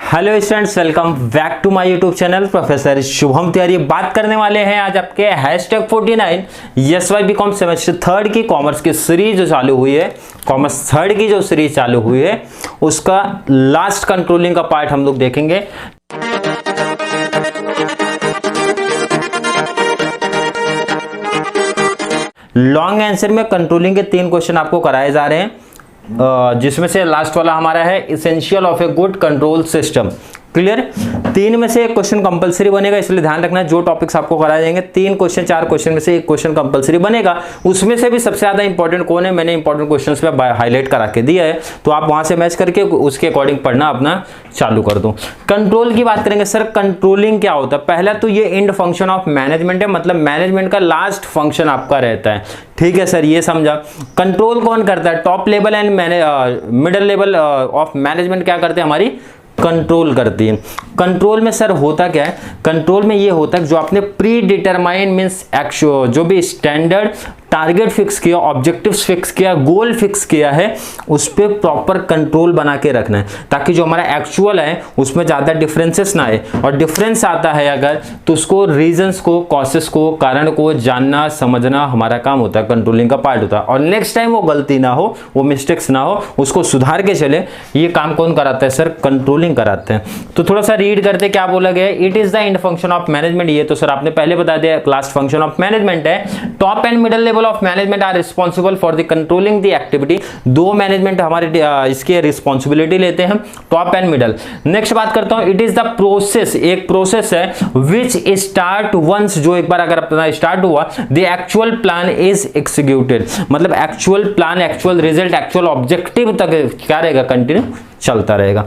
Hello students, welcome back to my YouTube channel professor Shubham Tiwari. बात करने वाले हैं आज आपके #49 SY BCom सेमेस्टर 3 की कॉमर्स की सीरीज जो चालू हुई है, कॉमर्स 3 की जो सीरीज चालू हुई है उसका लास्ट कंट्रोलिंग का पार्ट हम लोग देखेंगे। लॉन्ग आंसर में कंट्रोलिंग के 3 क्वेश्चन आपको कराए जा रहे हैं, जिसमें से लास्ट वाला हमारा है essential of a good control system. Clear? 3 में से एक क्वेश्चन कंपलसरी बनेगा, इसलिए ध्यान रखना जो टॉपिक्स आपको कराए जाएंगे 3 क्वेश्चन 4 क्वेश्चन में से एक क्वेश्चन कंपलसरी बनेगा। उसमें से भी सबसे ज्यादा इंपॉर्टेंट कौन है, मैंने इंपॉर्टेंट क्वेश्चंस पे हाईलाइट करा के दिया है, तो आप वहां से मैच करके उसके अकॉर्डिंग पढ़ना अपना चालू कर दो। कंट्रोल की बात करेंगे, सर कंट्रोलिंग क्या होता है? पहला तो ये एंड फंक्शन ऑफ मैनेजमेंट है, मतलब मैनेजमेंट का लास्ट फंक्शन आपका रहता है। ठीक है सर, ये समझा। कंट्रोल कौन करता है? Top level and middle level of management क्या करते हैं? हमारी कंट्रोल करती है। कंट्रोल में सर होता क्या है? कंट्रोल में ये होता है जो आपने प्री डिटरमाइन मींस एक्चुअल जो भी स्टैंडर्ड टारगेट फिक्स किया, ऑब्जेक्टिव्स फिक्स किया, गोल फिक्स किया है, उस पर प्रॉपर कंट्रोल बना के रखना है, ताकि जो हमारा एक्चुअल है उसमें ज्यादा डिफरेंसेस ना आए। और डिफरेंस आता है अगर, तो उसको रीजंस को, कॉसेस को, कारण को जानना समझना हमारा काम होता है, कंट्रोलिंग का पार्ट होता है। और नेक्स्ट टाइम वो गलती ना हो, वो मिस्टेक्स ना हो, उसको सुधार के चले। ये काम कौन कराता है सर? कंट्रोलिंग कराते हैं। तो थोड़ा सा रीड करते क्या बोला गया है। It is the end function of management. ये तो सर आपने पहले बता दिया, लास्ट फंक्शन ऑफ मैनेजमेंट है। Top and middle level of management are responsible for the controlling the activity. दो मैनेजमेंट हमारे इसके रिस्पांसिबिलिटी लेते हैं, टॉप एंड मिडिल। नेक्स्ट बात करता हूं, इट इज द प्रोसेस, एक प्रोसेस है विच स्टार्ट वंस, जो एक बार अगर अपना स्टार्ट हुआ, the actual plan is executed, मतलब actual plan, actual result, actual objective तक क्या रहेगा? कंटिन्यू चलता रहेगा।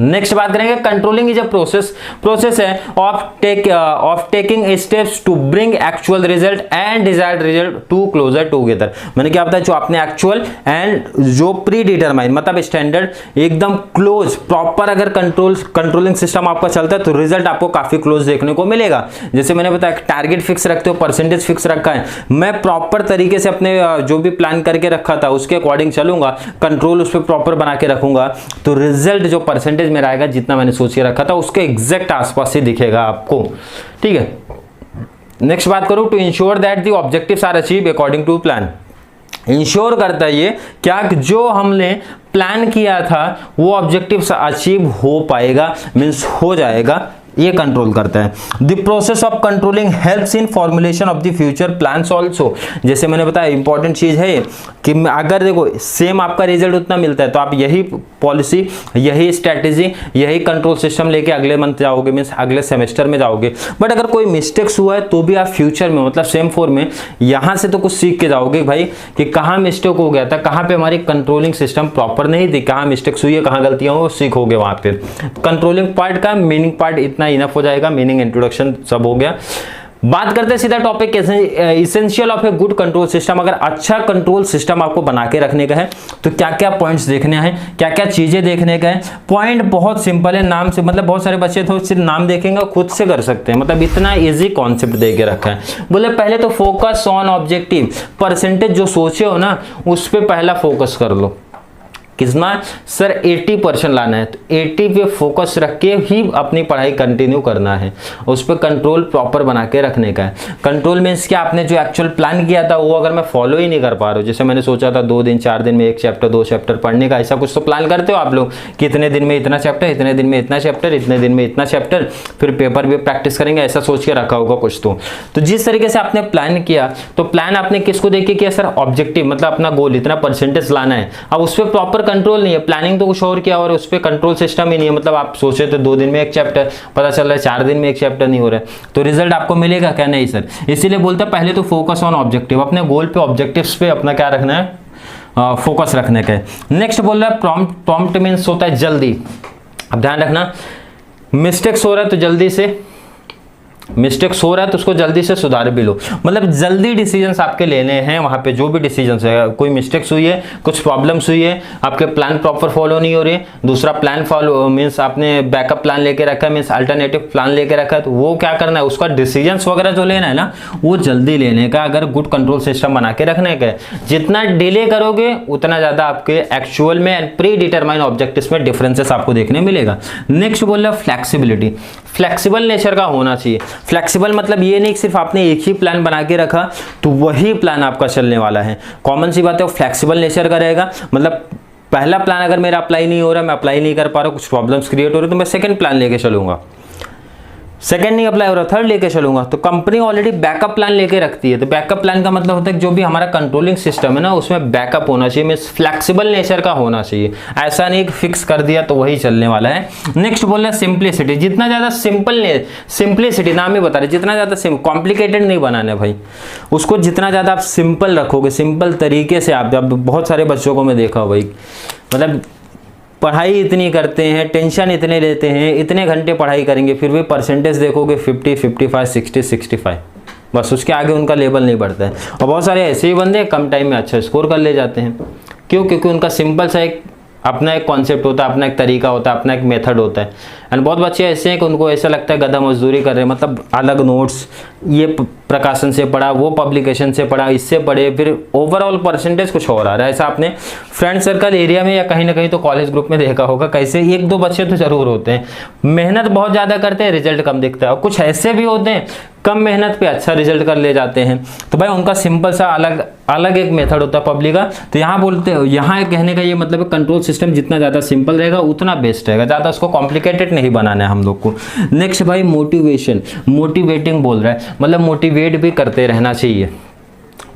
नेक्स्ट बात करेंगे, कंट्रोलिंग इज अ प्रोसेस है of taking steps to bring actual result and desired result to closer together. मैंने क्या बताया? जो आपने एक्चुअल एंड जो प्री डिटरमाइन मतलब स्टैंडर्ड एकदम क्लोज प्रॉपर अगर कंट्रोलिंग सिस्टम आपका चलता है तो रिजल्ट आपको काफी क्लोज देखने को मिलेगा। जैसे मैंने बताया टारगेट फिक्स रखते हो, परसेंटेज फिक्स रखा है, मैं प्रॉपर तरीके से अपने जो भी प्लान करके रखा था उसके अकॉर्डिंग चलूंगा, कंट्रोल उस पर प्रॉपर बना के रखूंगा, तो रिजल्ट जो परसेंटेज मेरा आएगा जितना मैंने सोच के रखा था उसके एग्जैक्ट आसपास ही दिखेगा आपको। ठीक है, नेक्स्ट बात करूं, to ensure that the objectives are achieve according to plan. Ensure करता है ये क्या, जो हमने प्लान किया था वो ऑब्जेक्टिव्स अचीव हो पाएगा, मींस हो जाएगा, ये कंट्रोल करता है। The process of controlling helps in formulation of the future plans also. जैसे मैंने बताया इंपॉर्टेंट चीज है कि अगर देखो सेम आपका रिजल्ट उतना मिलता है तो आप यही पॉलिसी, यही स्ट्रेटेजी, यही कंट्रोल सिस्टम लेके अगले मंथ जाओगे, मीन्स अगले सेमेस्टर में जाओगे। बट अगर कोई मिस्टेक्स हुआ है तो भी आप फ्यूचर में मतलब सेम 4 में यहां से तो कुछ सीख के जाओगे भाई कि कहाँ मिस्टेक हो गया था, कहाँ पे हमारी कंट्रोलिंग सिस्टम प्रॉपर नहीं थी, कहाँ मिस्टेक्स हुई है, कहाँ गलतियां हो, सीखोगे वहां पे। कंट्रोलिंग पार्ट का मीनिंग पार्ट इतना इनफ हो जाएगा, मीनिंग इंट्रोडक्शन सब हो गया। बात करते हैं सीधा topic, essential of a good control system. अगर अच्छा कंट्रोल सिस्टम आपको बना के रखने का है तो क्या क्या पॉइंट्स देखने हैं, क्या क्या चीजें देखने का है। पॉइंट बहुत सिंपल है, नाम से मतलब बहुत सारे बच्चे तो सिर्फ नाम देखेंगे खुद से कर सकते हैं, मतलब इतना इजी कॉन्सेप्ट दे के रखा है। बोले पहले तो फोकस ऑन ऑब्जेक्टिव, परसेंटेज जो सोचे हो ना उस पर पहला फोकस कर लो। कितना सर? 80% लाना है, तो 80 पे फोकस रख के ही अपनी पढ़ाई कंटिन्यू करना है, उस पर कंट्रोल प्रॉपर बना के रखने का है। कंट्रोल मीन्स क्या, आपने जो एक्चुअल प्लान किया था वो अगर मैं फॉलो ही नहीं कर पा रहा हूँ, जैसे मैंने सोचा था 2 दिन 4 दिन में 1 चैप्टर 2 चैप्टर पढ़ने का, ऐसा कुछ तो प्लान करते हो आप लोग, कितने दिन में इतना चैप्टर, इतने दिन में इतना चैप्टर, इतने दिन में इतना चैप्टर, फिर पेपर भी प्रैक्टिस करेंगे, ऐसा सोच के रखा होगा कुछ तो जिस तरीके से आपने प्लान किया, तो प्लान आपने किसको देख के किया सर? ऑब्जेक्टिव, मतलब अपना गोल इतना परसेंटेज लाना है। अब उस पर प्रॉपर कंट्रोल नहीं है, प्लानिंग तो कुछ और किया और उस पे कंट्रोल सिस्टम ही नहीं है, मतलब आप सोचे तो 2 दिन में 1 चैप्टर, पता चल रहा है 4 दिन में 1 चैप्टर नहीं हो रहा है, तो रिजल्ट आपको मिलेगा क्या? नहीं सर। इसीलिए बोलते हैं पहले तो फोकस ऑन ऑब्जेक्टिव, अपने गोल पे, ऑब्जेक्टिव्स पे अपना क्या रखना है? फोकस रखने का है। नेक्स्ट बोल रहा है प्रॉम्प्ट मीन्स होता है जल्दी। अब ध्यान रखना, मिस्टेक्स हो रहा है तो जल्दी से मिस्टेक्स हो रहा है तो उसको जल्दी से सुधार भी लो, मतलब जल्दी डिसीजंस आपके लेने हैं वहाँ पे। जो भी डिसीजंस है, कोई मिस्टेक्स हुई है, कुछ प्रॉब्लम्स हुई है, आपके प्लान प्रॉपर फॉलो नहीं हो रही है, दूसरा प्लान फॉलो मीन्स आपने बैकअप प्लान लेके रखा है, मीन्स अल्टरनेटिव प्लान लेके रखा है, तो वो क्या करना है, उसका डिसीजंस वगैरह जो लेना है ना, वो जल्दी लेने का, अगर गुड कंट्रोल सिस्टम बना के रखने का। जितना डिले करोगे उतना ज़्यादा आपके एक्चुअल में एंड प्री डिटरमाइन ऑब्जेक्टिव्स में डिफरेंसेस आपको देखने मिलेगा। नेक्स्ट बोल रहा है फ्लेक्सिबिलिटी, फ्लेक्सिबल नेचर का होना चाहिए। फ्लेक्सिबल मतलब ये नहीं कि सिर्फ आपने एक ही प्लान बना के रखा तो वही प्लान आपका चलने वाला है। कॉमन सी बात है, वो फ्लेक्सिबल नेचर का रहेगा, मतलब पहला प्लान अगर मेरा अप्लाई नहीं हो रहा, मैं अप्लाई नहीं कर पा रहा हूँ, कुछ प्रॉब्लम्स क्रिएट हो रही है, तो मैं सेकंड प्लान लेके चलूंगा। सेकंड नहीं अप्लाई हो रहा, थर्ड लेके चलूंगा। तो कंपनी ऑलरेडी बैकअप प्लान लेके रखती है। तो बैकअप प्लान का मतलब होता है कि जो भी हमारा कंट्रोलिंग सिस्टम है ना, उसमें बैकअप होना चाहिए, मींस फ्लेक्सिबल नेचर का होना चाहिए। ऐसा नहीं कि फिक्स कर दिया तो वही चलने वाला है। नेक्स्ट बोल रहे हैं सिंप्लिसिटी, जितना ज्यादा सिंपल, सिंप्लिसिटी नाम ही बता रहे, जितना ज्यादा कॉम्प्लिकेटेड नहीं बनाना है भाई, उसको जितना ज्यादा आप सिंपल रखोगे, सिंपल तरीके से आप, जब बहुत सारे बच्चों को मैं देखा भाई, मतलब पढ़ाई इतनी करते हैं, टेंशन इतने लेते हैं, इतने घंटे पढ़ाई करेंगे, फिर भी परसेंटेज देखोगे 50, 55, 60, 65, बस उसके आगे उनका लेवल नहीं बढ़ता है। और बहुत सारे ऐसे ही बंदे कम टाइम में अच्छा स्कोर कर ले जाते हैं। क्यों? क्योंकि उनका सिंपल सा एक अपना एक कॉन्सेप्ट होता है, अपना एक तरीका होता है, अपना एक मेथड होता है। एंड बहुत बच्चे ऐसे हैं कि उनको ऐसा लगता है गधा मजदूरी कर रहे हैं, मतलब अलग नोट्स, ये प्रकाशन से पढ़ा, वो पब्लिकेशन से पढ़ा, इससे पढ़े, फिर ओवरऑल परसेंटेज कुछ और आ रहा है। ऐसा आपने फ्रेंड सर्कल एरिया में या कहीं ना कहीं तो कॉलेज ग्रुप में देखा होगा, कैसे एक दो बच्चे तो जरूर होते हैं मेहनत बहुत ज़्यादा करते हैं, रिजल्ट कम दिखता है, और कुछ ऐसे भी होते हैं कम मेहनत पे अच्छा रिजल्ट कर ले जाते हैं। तो भाई उनका सिंपल सा अलग एक मेथड होता है पब्लिक का। तो यहाँ बोलते हो, यहाँ कहने का ये मतलब कंट्रोल सिस्टम जितना ज़्यादा सिंपल रहेगा उतना बेस्ट रहेगा, ज़्यादा उसको कॉम्प्लिकेटेड नहीं बनाना है हम लोग को। नेक्स्ट भाई मोटिवेशन, मोटिवेटिंग बोल रहा है, मतलब मोटिवेट भी करते रहना चाहिए।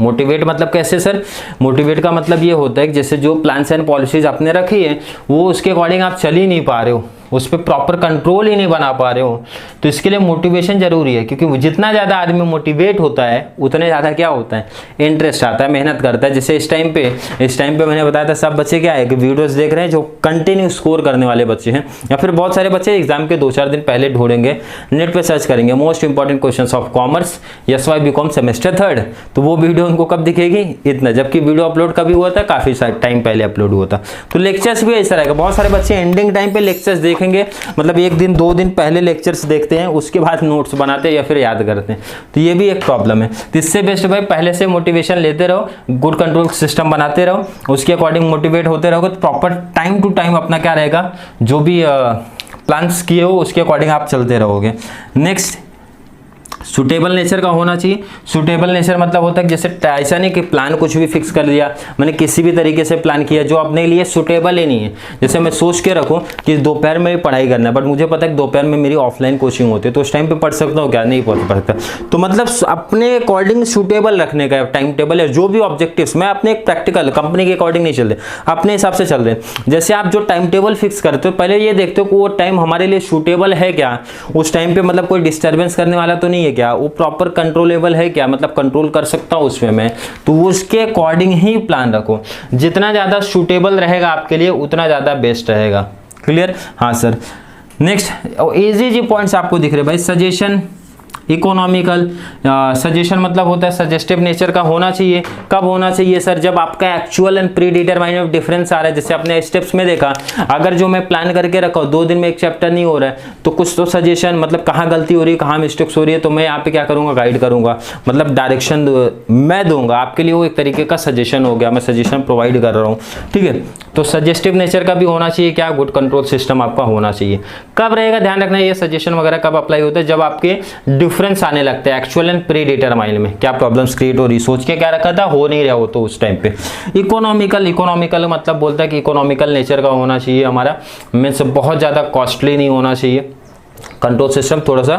मोटिवेट मतलब कैसे सर? मोटिवेट का मतलब ये होता है कि जैसे जो प्लान्स एंड पॉलिसीज आपने रखी है वो उसके अकॉर्डिंग आप चल ही नहीं पा रहे हो, उस पर प्रॉपर कंट्रोल ही नहीं बना पा रहे हो, तो इसके लिए मोटिवेशन जरूरी है। क्योंकि जितना ज़्यादा आदमी मोटिवेट होता है उतने ज़्यादा क्या होता है, इंटरेस्ट आता है, मेहनत करता है। जैसे इस टाइम पे मैंने बताया था, सब बच्चे क्या है कि वीडियोस देख रहे हैं जो कंटिन्यू स्कोर करने वाले बच्चे हैं, या फिर बहुत सारे बच्चे एग्जाम के 2-4 दिन पहले ढूंढेंगे, नेट पर सर्च करेंगे most important question of commerce SY BCom semester 3, तो वो वीडियो उनको कब दिखेगी? इतना, जबकि वीडियो अपलोड कभी हुआ था, काफ़ी टाइम पहले अपलोड हुआ था। तो लेक्चर्स भी ऐसा रहेगा, बहुत सारे बच्चे एंडिंग टाइम पे लेक्चर्स देखेंगे, मतलब 1 दिन 2 दिन पहले लेक्चर्स देखते हैं, उसके बाद नोट्स बनाते हैं या फिर याद करते हैं, तो ये भी एक प्रॉब्लम है। तो इससे बेस्ट भाई पहले से मोटिवेशन लेते रहो, गुड कंट्रोल सिस्टम बनाते रहो, उसके अकॉर्डिंग मोटिवेट होते रहोगे तो प्रॉपर टाइम टू टाइम अपना क्या रहेगा, जो भी प्लान्स किए हो उसके अकॉर्डिंग आप चलते रहोगे। नेक्स्ट सुटेबल नेचर का होना चाहिए। सुटेबल नेचर मतलब होता है कि जैसे ऐसा नहीं कि प्लान कुछ भी फिक्स कर लिया, मैंने किसी भी तरीके से प्लान किया जो अपने लिए सुटेबल ही नहीं है। जैसे मैं सोच के रखूं कि दोपहर में भी पढ़ाई करना है, बट मुझे पता है कि दोपहर में मेरी ऑफलाइन कोचिंग होती है, तो उस टाइम पे पढ़ सकता हूँ क्या? नहीं पढ़ सकता। तो मतलब अपने अकॉर्डिंग सुटेबल रखने का टाइम टेबल है, जो भी ऑब्जेक्टिव्स, मैं अपने एक प्रैक्टिकल कंपनी के अकॉर्डिंग नहीं चल रहे, अपने हिसाब से चल रहे हैं। जैसे आप जो टाइम टेबल फिक्स करते हो, पहले ये देखते हो कि वो टाइम हमारे लिए सुटेबल है क्या, उस टाइम पे मतलब कोई डिस्टर्बेंस करने वाला तो नहीं है क्या, वो प्रॉपर कंट्रोलेबल है क्या, मतलब कंट्रोल कर सकता हूं उसमें मैं, तो उसके अकॉर्डिंग ही प्लान रखो। जितना ज्यादा सूटेबल रहेगा आपके लिए उतना ज्यादा बेस्ट रहेगा। क्लियर? हाँ सर। नेक्स्ट इजी पॉइंट्स आपको दिख रहे भाई। सजेशन, इकोनॉमिकल, सजेशन मतलब होता है सजेस्टिव नेचर का होना चाहिए। कब होना चाहिए सर? जब आपका actual and predetermined difference आ रहा है। जैसे आपने स्टेप्स में देखा, अगर जो मैं प्लान करके रखा 2 दिन में एक चैप्टर नहीं हो रहा है, तो कुछ तो सजेशन, मतलब कहाँ गलती हो रही है, कहाँ मिस्टेक्स हो रही है, तो मैं यहाँ पे क्या करूँगा, गाइड करूँगा, मतलब डायरेक्शन मैं दूंगा आपके लिए, वो एक तरीके का सजेशन हो गया, मैं सजेशन प्रोवाइड कर रहा हूँ। ठीक है, तो सजेस्टिव नेचर का भी होना चाहिए क्या, गुड कंट्रोल सिस्टम आपका होना चाहिए। कब रहेगा, ध्यान रखना, ये सजेशन वगैरह कब अप्लाई होता है, जब आपके डिफरेंस आने लगते हैं एक्चुअल एंड प्री डिटरमाइंड में, क्या प्रॉब्लम्स क्रिएट हो रही, सोच के क्या रखा था, हो नहीं रहा हो तो उस टाइम पे। इकोनॉमिकल मतलब बोलता है कि इकोनॉमिकल नेचर का होना चाहिए हमारा, मीन्स बहुत ज़्यादा कॉस्टली नहीं होना चाहिए, कंट्रोल सिस्टम थोड़ा सा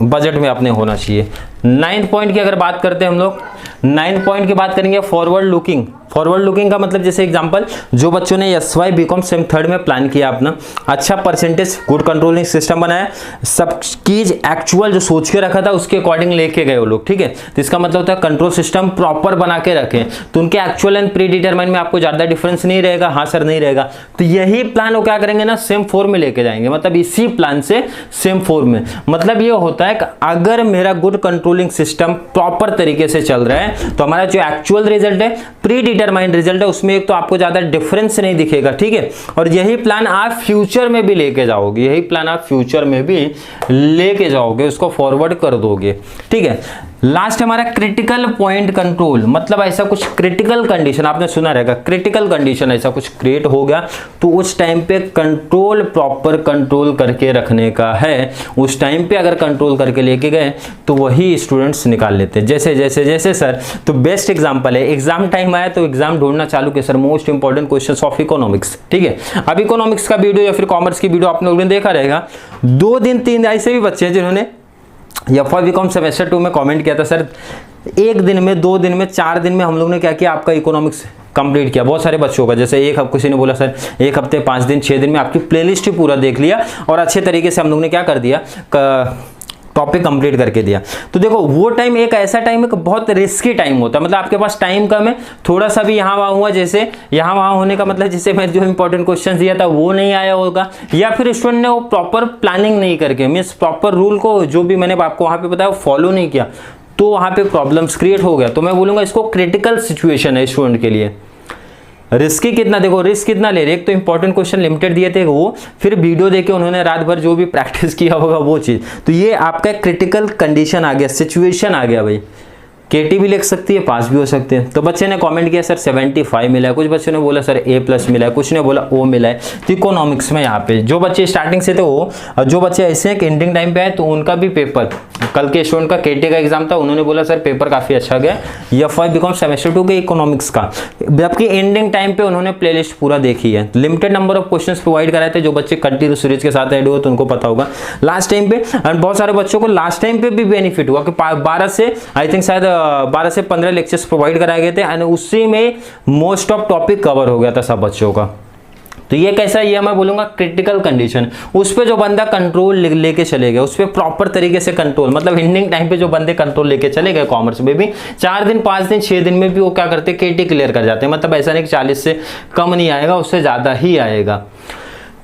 बजट में अपने होना चाहिए। 9th पॉइंट की अगर बात करते हैं हम लोग, 9th पॉइंट की बात करेंगे फॉरवर्ड लुकिंग। फॉरवर्ड लुकिंग का मतलब जैसे एग्जांपल, जो बच्चों ने SY BCom सेम थर्ड में प्लान किया अपना, अच्छा परसेंटेज, गुड कंट्रोलिंग सिस्टम बनाया, सब चीज एक्चुअल जो सोच के रखा था उसके अकॉर्डिंग लेके गए वो लोग, ठीक है। तो इसका मतलब होता है कंट्रोल सिस्टम प्रॉपर बना के रखें, तो उनके एक्चुअल एंड प्री डिटरमाइन में आपको ज्यादा डिफरेंस नहीं रहेगा। हाँ सर नहीं रहेगा, तो यही प्लान वो क्या करेंगे ना, सेम 4 में लेके जाएंगे, मतलब इसी प्लान से सेम 4 में। मतलब ये होता है कि अगर मेरा गुड कंट्रोलिंग सिस्टम प्रॉपर तरीके से चल रहा है तो हमारा जो एक्चुअल रिजल्ट है, प्री डिटरमाइंड रिजल्ट है, उसमें एक तो आपको ज्यादा डिफरेंस नहीं दिखेगा, ठीक है। और यही प्लान आप फ्यूचर में भी लेके जाओगे, यही प्लान आप फ्यूचर में भी लेके जाओगे, उसको फॉरवर्ड कर दोगे, ठीक है। लास्ट हमारा क्रिटिकल पॉइंट कंट्रोल, मतलब ऐसा कुछ क्रिटिकल कंडीशन आपने सुना रहेगा, क्रिटिकल कंडीशन ऐसा कुछ क्रिएट हो गया तो उस टाइम पे कंट्रोल प्रॉपर कंट्रोल करके रखने का है। उस टाइम पे अगर कंट्रोल करके लेके गए तो वही स्टूडेंट्स निकाल लेते हैं। जैसे सर, तो बेस्ट एग्जांपल है, एग्जाम टाइम आया तो एग्जाम ढूंढना चालू किया sir, most important questions of economics, ठीक है। अब इकोनॉमिक्स का वीडियो या फिर कॉमर्स की वीडियो आप लोगों ने देखा रहेगा, 2 दिन 3 ऐसे भी बच्चे हैं जिन्होंने FY BCom सेमेस्टर 2 में कमेंट किया था सर 1 दिन में, 2 दिन में, 4 दिन में हम लोग ने क्या किया, आपका इकोनॉमिक्स कंप्लीट किया। बहुत सारे बच्चों का, जैसे एक किसी ने बोला सर 1 हफ्ते 5 दिन 6 दिन में आपकी प्लेलिस्ट ही पूरा देख लिया और अच्छे तरीके से हम लोग ने क्या कर दिया, टॉपिक कंप्लीट करके दिया। तो देखो वो टाइम एक ऐसा टाइम है कि बहुत रिस्की टाइम होता है, मतलब आपके पास टाइम कम है, थोड़ा सा भी यहाँ वहाँ हुआ, जैसे यहाँ वहाँ होने का मतलब जैसे मैं जो इंपॉर्टेंट क्वेश्चन दिया था वो नहीं आया होगा, या फिर स्टूडेंट ने वो प्रॉपर प्लानिंग नहीं करके, मीन्स प्रॉपर रूल को जो भी मैंने आपको वहाँ पे बताया वो फॉलो नहीं किया, तो वहाँ पे प्रॉब्लम्स क्रिएट हो गया। तो मैं बोलूँगा इसको क्रिटिकल सिचुएशन है स्टूडेंट के लिए। रिस्की कितना, देखो रिस्क कितना ले रहे, एक तो इंपॉर्टेंट क्वेश्चन लिमिटेड दिए थे वो, फिर वीडियो देके उन्होंने रात भर जो भी प्रैक्टिस किया होगा वो चीज, तो ये आपका क्रिटिकल कंडीशन आ गया, सिचुएशन आ गया भाई। KT भी लिख सकती है, पास भी हो सकते हैं। तो बच्चे ने कमेंट किया सर 75 मिला है, कुछ बच्चों ने बोला सर A+ मिला है, कुछ ने बोला O मिला है। तो इकोनॉमिक्स में यहाँ पे जो बच्चे स्टार्टिंग से थे वो, और जो बच्चे ऐसे हैं कि एंडिंग टाइम पे आए तो उनका भी पेपर, कल के स्टूडेंट का KT का एग्जाम था, उन्होंने बोला सर पेपर काफी अच्छा गया FY BCom सेमेस्टर 2 के इकोनॉमिक्स का, जबकि एंडिंग टाइम पे उन्होंने प्लेलिस्ट पूरा देखी है। Limited number of questions provide कराए थे, जो बच्चे कंटिन्यू सीरीज के साथ ऐड हुए तो उनको पता होगा लास्ट टाइम पे। और बहुत सारे बच्चों को लास्ट टाइम पे भी बेनिफिट हुआ कि 12 से आई थिंक शायद 12 से 15 लेक्चर्स प्रोवाइड कराए गए थे एंड उसी में मोस्ट ऑफ टॉपिक कवर हो गया था सब बच्चों का। तो ये कैसा, ये मैं बोलूंगा क्रिटिकल कंडीशन, उस पे जो बंदा कंट्रोल लेके चले गए, उस पे प्रॉपर तरीके से कंट्रोल, मतलब एंडिंग टाइम पे जो बंदे कंट्रोल लेके चले गए कॉमर्स में भी 4 दिन 5 दिन 6 दिन में भी वो क्या करते, KT क्लियर कर जाते हैं। मतलब ऐसा नहीं कि 40 से कम नहीं आएगा, उससे ज्यादा ही आएगा।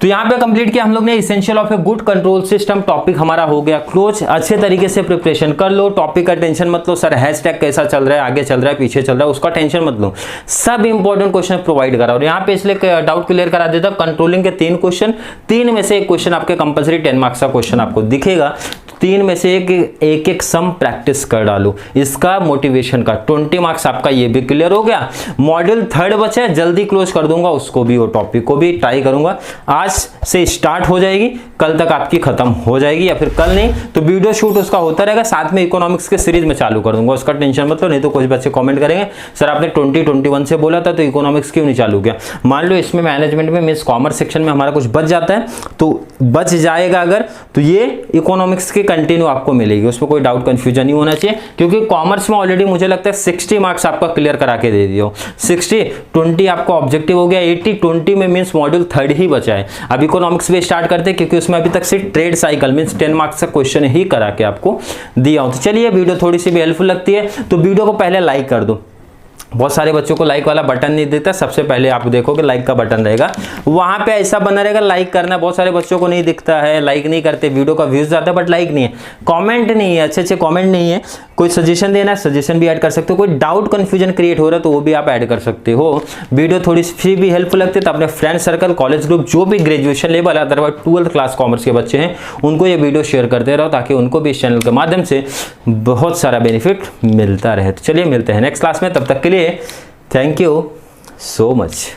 तो यहाँ पे कंप्लीट किया हम लोग ने essential of a good control system, topic हमारा हो गया क्लोज। अच्छे तरीके से प्रिपरेशन कर लो, टॉपिक का टेंशन मत लो सर हैशटैग कैसा चल रहा है, आगे चल रहा है पीछे चल रहा है, उसका टेंशन मत लो, सब इंपॉर्टेंट क्वेश्चन प्रोवाइड करा। और यहाँ पे इसलिए डाउट क्लियर करा देता, कंट्रोलिंग के 3 क्वेश्चन, 3 में से एक क्वेश्चन आपके कंपलसरी 10 मार्क्स का क्वेश्चन आपको दिखेगा, 3 में से एक सम प्रैक्टिस कर डालो, इसका मोटिवेशन का 20 मार्क्स आपका ये भी क्लियर हो गया। मॉड्यूल 3 बचा है, जल्दी क्लोज कर दूंगा उसको भी, वो टॉपिक को भी ट्राई करूंगा। आज से स्टार्ट हो जाएगी, कल तक आपकी खत्म हो जाएगी, या फिर कल नहीं तो वीडियो शूट उसका होता रहेगा, साथ में इकोनॉमिक्स के सीरीज में चालू कर दूंगा, उसका टेंशन मत लो। नहीं तो कुछ बच्चे कमेंट करेंगे सर आपने 2021 से बोला था तो इकोनॉमिक्स क्यों नहीं चालू किया। मान लो इसमें मैनेजमेंट में मींस कॉमर्स सेक्शन में हमारा कुछ बच जाता है तो बच जाएगा अगर, तो ये इकोनॉमिक्स की कंटिन्यू आपको मिलेगी, उसमें कोई डाउट कंफ्यूजन नहीं होना चाहिए, क्योंकि कॉमर्स में ऑलरेडी मुझे लगता है 60 मार्क्स आपका क्लियर करा के दे दियो। 60 20 आपका ऑब्जेक्टिव हो गया, 80 20 में मींस मॉड्यूल 3 ही बचा है। अब इकोनॉमिक्स भी स्टार्ट करते हैं, क्योंकि उसमें अभी तक सिर्फ ट्रेड साइकिल मींस 10 मार्क्स का क्वेश्चन ही करा के आपको दिया हो। तो चलिए वीडियो थोड़ी सी भी हेल्पफुल लगती है तो वीडियो को पहले लाइक कर दो। बहुत सारे बच्चों को लाइक वाला बटन नहीं देता, सबसे पहले आप देखोगे लाइक का बटन रहेगा, वहां पे ऐसा बना रहेगा लाइक करना। बहुत सारे बच्चों को नहीं दिखता है, लाइक नहीं करते, वीडियो का व्यूज आता है बट लाइक नहीं है, कमेंट नहीं है, अच्छे कमेंट नहीं है। कोई सजेशन देना है सजेशन भी ऐड कर सकते हो, कोई डाउट कंफ्यूजन क्रिएट हो रहा है तो वो भी आप ऐड कर सकते हो। वीडियो थोड़ी सी भी हेल्पफुल लगती है तो अपने फ्रेंड सर्कल, कॉलेज ग्रुप, जो भी graduation level otherwise 12th class commerce के बच्चे हैं उनको ये वीडियो शेयर करते रहो, ताकि उनको भी इस चैनल के माध्यम से बहुत सारा बेनिफिट मिलता रहे। तो चलिए मिलते हैं नेक्स्ट क्लास में, तब तक के लिए थैंक यू सो मच।